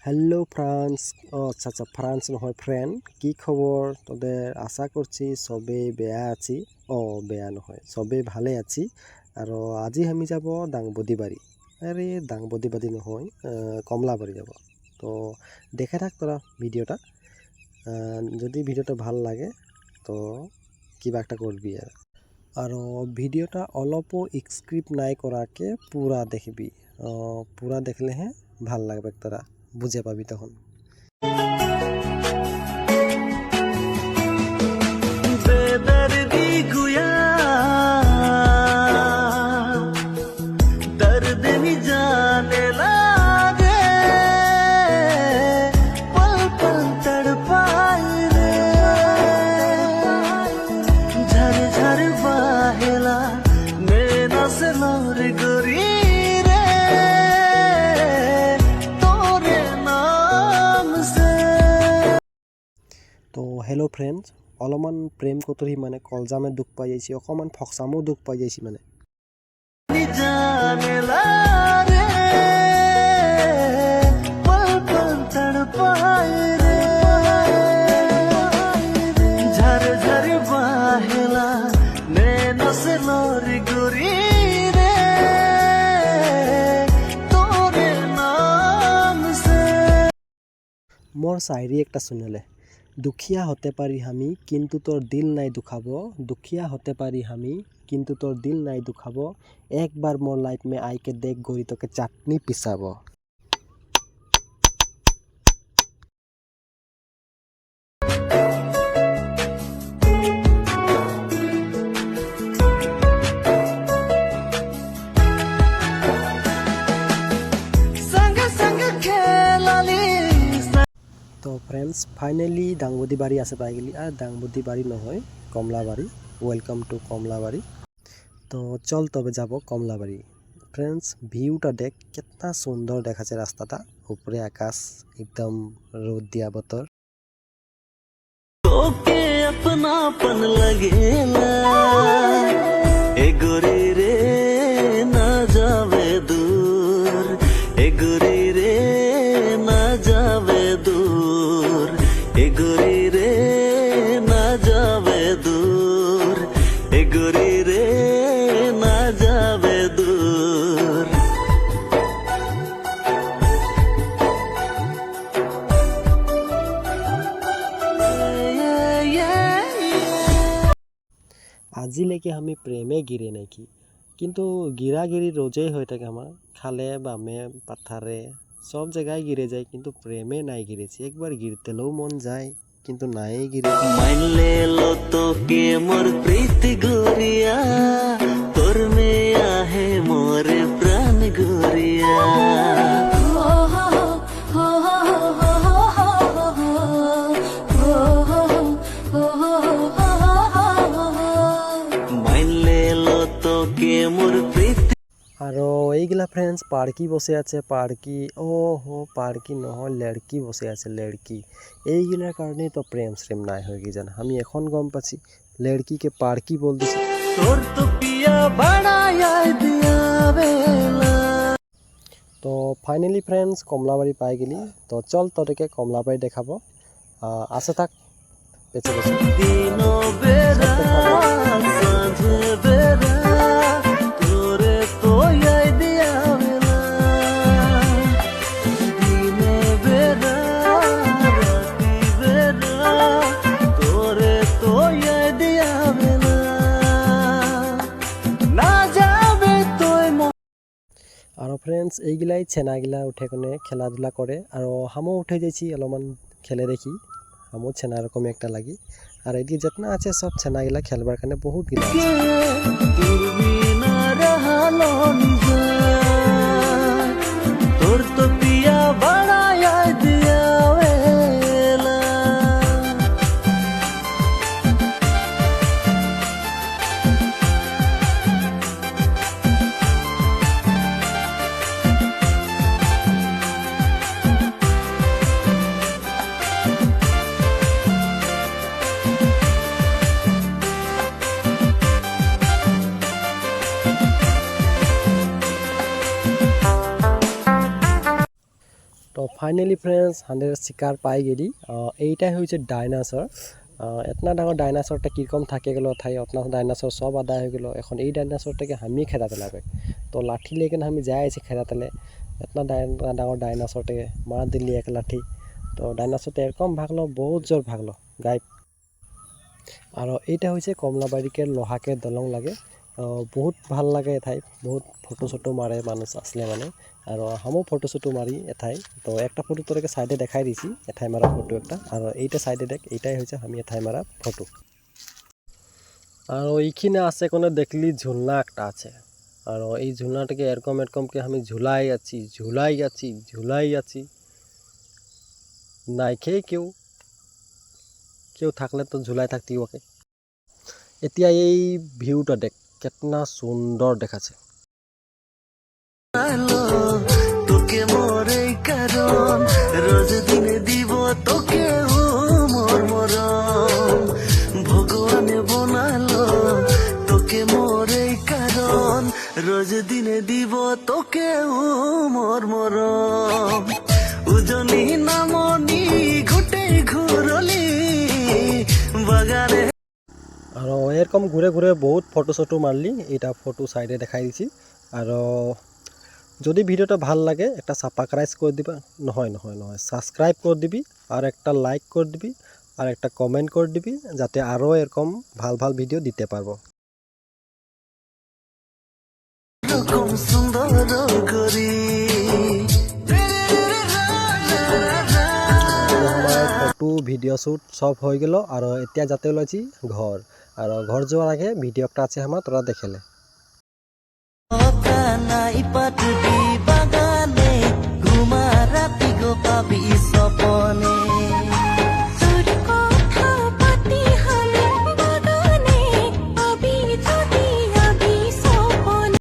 Hello France. আচ্ছা France নহয় friend, কি খবর তোদের? আশা করছি সবে বেয়া আছি। বেয়া নহয়, সবে ভালে আছি। আর আজি আমি যাব দাংবদী বাড়ি। আরে দাংবদী বাড়ি নহয়, কমলাবাড়ি যাব। তো দেখে থাক তোরা ভিডিওটা। যদি ভিডিওটা ভাল লাগে তো কিবা একটা করবি আৰু ভিডিওটা অলপো স্ক্রিপ্ট নাই কৰাকে পুরা দেখবি। পুরা দেখলেহে ভাল লাগবে, তোরা বুঝে পাবি তখন। बेदर्दी गुया दर्द भी जाने लागे पल पल तड़पाए रे झर झर बाहेला नैना से लोर गोरी रे तोरे नाम से। তো হেল্ল' ফ্ৰেণ্ডছ, অলপমান প্ৰেম কতৰি মানে কলজামে দুখ পাই যাইছি, অকণমান ফকচামো দুখ পাই যাইছি মানে। जाने लागे पल पल तड़पाए रे झर झर बाहेला नैना से लोरी गोरी रे तोरे नाम से। মোর শায়রি একটা শুনেলে, দুখিয়া হতে পারি আমি কিন্তু তোর দিল নাই দুখাব, দুখিয়া হতে পারি আমি কিন্তু তোর দিল নাই দুখাব, একবার মোর লাইফ মে আইকে দেখ গরি তোকে চাটনি পিসাব। संग संग खेलाली তো ফ্রেন্ডস, ফাইনালি দাংবদী বাড়ি আছে পাই গেলি। আর দাংবদী বাড়ি নহয়, কমলাবাড়ি। Welcome to Kamalabari. তো চল তবে যাব কমলাবাড়ি। ফ্রেন্ডস, ভিউটা দেখ, কিतना সুন্দর দেখাচ্ছে রাস্তাটা, উপরে আকাশ, একদম রোদ দিয়া বতর। तोके अपनापन लगेला ए गोरी रे ना जावे दूर ए गोरी रे ना जावे दूर ए गोरी रे ना जावे दूर ए गोरी रे ना जावे दूर। আজিলৈকে আমি প্রেমে গিরে নাকি, কিন্তু গিরাগিরি রোজেই হয়ে থাকে আমার। খালে বামে পাথারে সব জায়গায় গিরে যায়, কিন্তু প্রেমে নাই গিরেছি। একবার গিরতেলেও মন যায়, কিন্তু নাই গিরে। मान ले लो तो के मोर प्रीति गोरिया तोर में आहे मोर प्राण गोरिया मान ले लो तो के मोर प्रीति। আৰু এইগিলা ফ্রেন্ডস পার্কি বসে আছে, পার্কি। পার্কি নহয়, লড়কি বসে আছে, লড়কি। এইগিলার কারণেই তো প্রেম শ্রেম নাই হয়ে গিয়ে জান। আমি এখন গম পাচ্ছি লড়কিকে পার্কি বল দিছি। तोर तो पिया बड़ा याद आवेला। তো ফাইনালি ফ্রেন্ডস, কমলাবাড়ি পাই গেলি। তো চল তোদেরকে কমলাবাড়ি দেখাবো। আসে থাক পেছে পেছে। दिनों बेरा सांझे बेरा तोरे तो याद आवेला दिने बेरा राती बेरा तोरे तो याद आवेला ना जावे तोय আৰু ফ্রেন্ডস, এইগিলাই ছেনাগিলা উঠে কোনে খেলাধুলা করে। আৰু হামও উঠে যাইছি, অলপমান খেলে দেখি। হামও ছেনা রকমই একটা লাগি। আর এদিকে যেতনা আছে সব ছেনাগিলা খেলবার কারণে বহুত গিলা আছে। তোর বিনা রহালো নিজা তোর তো পিয়া বড়া याद आवेला। ফাইনেলি ফ্রেন্ডস হান্ড্রেড শিকার পাই গেলি এইটাই হয়েছে ডাইনাসর এতনা ডাঙর ডাইনাসরটা কীরকম থাকে গেলো তাই অতনা ডাইনাসর সব আদায় হয়ে গেলো এখন এই ডাইনাসরটাকে আমি খেদাতে লাগবে তো লাঠি লেগে আমি যাই আছি খেদাতেলে এতনা ডাঙর ডাইনাসরটাকে মার দিলি এক লাঠি তো ডাইনাসরটা এরকম ভাগলো বহুত জোর ভাগলো গাইব আর এইটা হয়েছে কমলাবাড়িকের লোহাকে দলং লাগে বহুত ভাল লাগে এঠাই বহুত ফটো চটো মারে মানুষ আসলে মানে আর আমিও ফটো চটো মারি এঠাই তো একটা ফটো তোরকে সাইডে দেখাই দিছি এঠাই মারা ফটো একটা আর এইটা সাইডে দেখ এইটাই হয়েছে আমি এঠাই মারা ফটো আর এইখানে আছে কোনো দেখলি ঝুলনা একটা আছে আর এই ঝুলনাটাকে এরকমকে আমি ঝুলাই আছি নাই খেয়ে কেউ থাকলে তো ঝুলাই থাকতি ওকে এতিয়া এই ভিউটা দেখ কেতনা সুন্দর দেখাচ্ছে তোকে মোরে কারণ রোজ দিনে দিব তোকে মোর মরম ভগবানে বনালো তোকে মোরে কারণ রোজ দিনে দিব তোকে মোর মরম উজনি নামনি ঘুটে ঘুরলি বাগানে আর এরকম ঘুরে ঘুরে বহুত ফটো চটো মারলি এটা ফটো সাইডে দেখাই দিছি আর যদি ভিডিওটা ভাল লাগে একটা সাবস্ক্রাইব করে দিবা নহয় সাবস্ক্রাইব করে দিবি আর একটা লাইক করে দিবি আর একটা কমেন্ট করে দিবি যাতে আরও এরকম ভাল ভিডিও দিতে পারবো রকম সুন্দর করি আমার ফটো ভিডিও শ্যুট সব হয়ে গেল আর এতিয়া যাতে ওলাইছি ঘর আর ঘর যাওয়ার আগে ভিডিও একটা আছে আমার তোরা দেখেলে নাই পাটুটি বাগানে ঘুমা রাতি গো পাবি